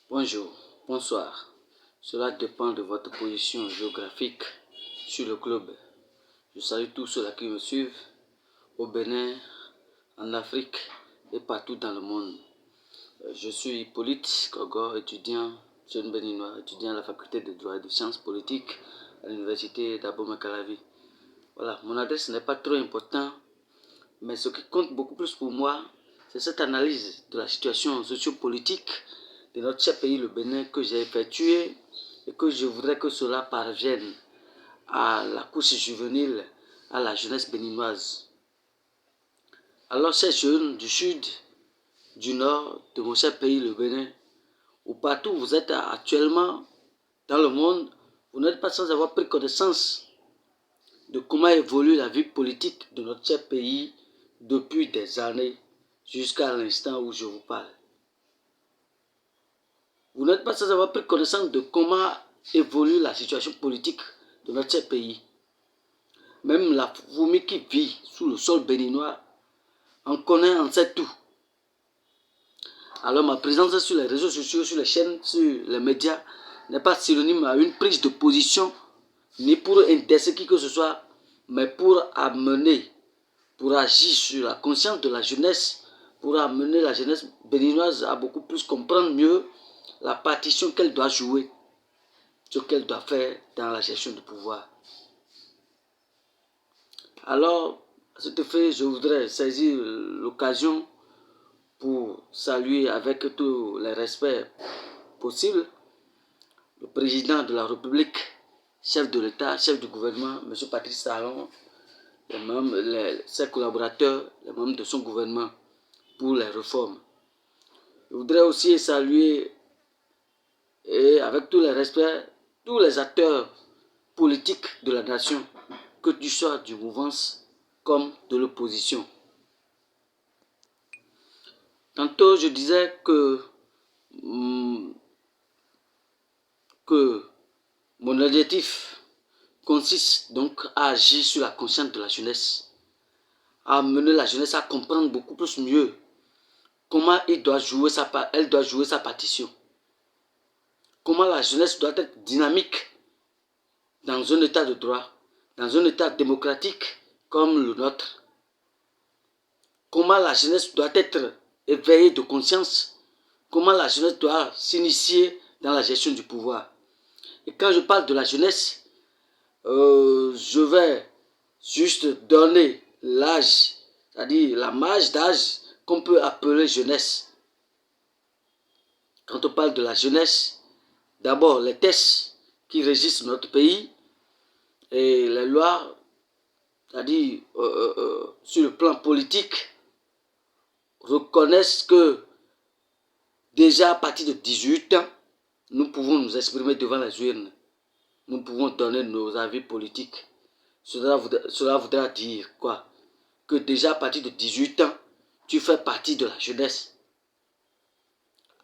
Bonjour, bonsoir. Cela dépend de votre position géographique sur le globe. Je salue tous ceux-là qui me suivent au Bénin, en Afrique et partout dans le monde. Je suis Hippolyte Kogo, étudiant, jeune béninois, étudiant à la faculté de droit et de sciences politiques à l'université d'Abomey-Calavi. Voilà, mon adresse n'est pas trop important, mais ce qui compte beaucoup plus pour moi, c'est cette analyse de la situation sociopolitique de notre cher pays, le Bénin, que j'ai effectué et que je voudrais que cela parvienne à la couche juvénile, à la jeunesse béninoise. Alors, ces jeunes du sud, du nord, de mon cher pays, le Bénin, ou partout où vous êtes actuellement dans le monde, vous n'êtes pas sans avoir pris connaissance de comment évolue la vie politique de notre cher pays depuis des années jusqu'à l'instant où je vous parle. Vous n'êtes pas sans avoir pris connaissance de comment évolue la situation politique de notre pays. Même la fourmi qui vit sous le sol béninois en sait tout. Alors ma présence sur les réseaux sociaux, sur les chaînes, sur les médias n'est pas synonyme à une prise de position, ni pour intéresser qui que ce soit, mais pour amener, pour agir sur la conscience de la jeunesse, pour amener la jeunesse béninoise à beaucoup plus comprendre mieux la partition qu'elle doit jouer, ce qu'elle doit faire dans la gestion du pouvoir. Alors, à cet effet, je voudrais saisir l'occasion pour saluer avec tous les respects possibles le président de la République, chef de l'État, chef du gouvernement, M. Patrice Talon, ses collaborateurs, les membres de son gouvernement pour les réformes. Je voudrais aussi saluer, et avec tous les respects, tous les acteurs politiques de la nation, que tu sois du mouvance comme de l'opposition. Tantôt, je disais que mon objectif consiste donc à agir sur la conscience de la jeunesse, à amener la jeunesse à comprendre beaucoup plus mieux comment elle doit jouer sa partition, comment la jeunesse doit être dynamique dans un état de droit, dans un état démocratique comme le nôtre, comment la jeunesse doit être éveillée de conscience, comment la jeunesse doit s'initier dans la gestion du pouvoir. Et quand je parle de la jeunesse, je vais juste donner l'âge, c'est-à-dire la marge d'âge qu'on peut appeler jeunesse. Quand on parle de la jeunesse, d'abord les textes qui régissent notre pays et les lois, c'est-à-dire sur le plan politique, reconnaissent que déjà à partir de 18 ans, nous pouvons nous exprimer devant les urnes. Nous pouvons donner nos avis politiques. Cela voudra dire quoi? Que déjà à partir de 18 ans, tu fais partie de la jeunesse.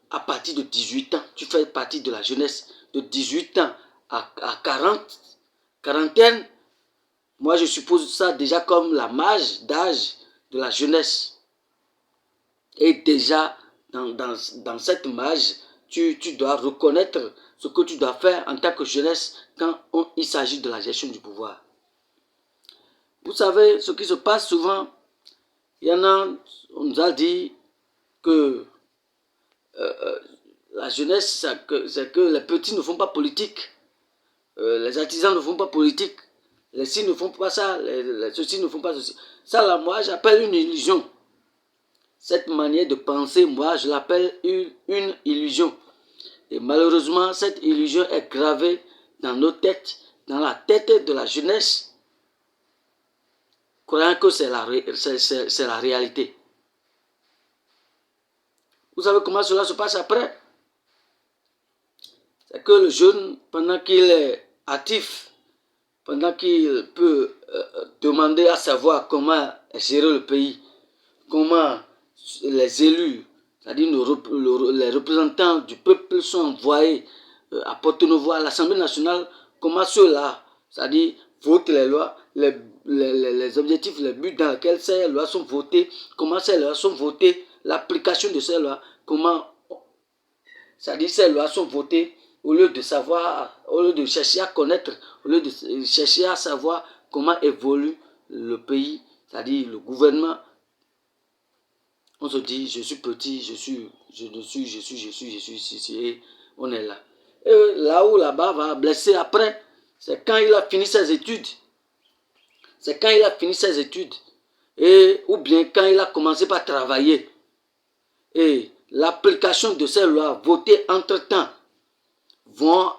À partir de 18 ans, tu fais partie de la jeunesse. De 18 ans à 40, moi je suppose ça déjà comme la marge d'âge de la jeunesse. Et déjà, dans cette marge, tu dois reconnaître ce que tu dois faire en tant que jeunesse quand il s'agit de la gestion du pouvoir. Vous savez, ce qui se passe souvent, il y en a, on nous a dit que la jeunesse, c'est que les petits ne font pas politique, les artisans ne font pas politique, les ci ne font pas ça, ceux-ci ne font pas ceci. Ça là, moi, j'appelle une illusion. Cette manière de penser, moi, je l'appelle une illusion. Et malheureusement, cette illusion est gravée dans nos têtes, dans la tête de la jeunesse, croyant que c'est la réalité. Vous savez comment cela se passe après? C'est que le jeune, pendant qu'il est actif, pendant qu'il peut demander à savoir comment gérer le pays, comment les élus, c'est-à-dire les représentants du peuple sont envoyés à Porto-Novo, à l'Assemblée nationale, comment ceux-là, c'est-à-dire votent les lois, les objectifs, les buts dans lesquels ces lois sont votées, comment ces lois sont votées, l'application de ces lois, comment C'est-à-dire ces lois sont votées au lieu de savoir, au lieu de chercher à connaître, au lieu de chercher à savoir comment évolue le pays, c'est-à-dire le gouvernement. On se dit, je suis petit, je suis, et on est là. Et là où là-bas va blesser après, c'est quand il a fini ses études. C'est quand il a fini ses études. Et, ou bien quand il a commencé par travailler. Et l'application de ces lois votées entre-temps vont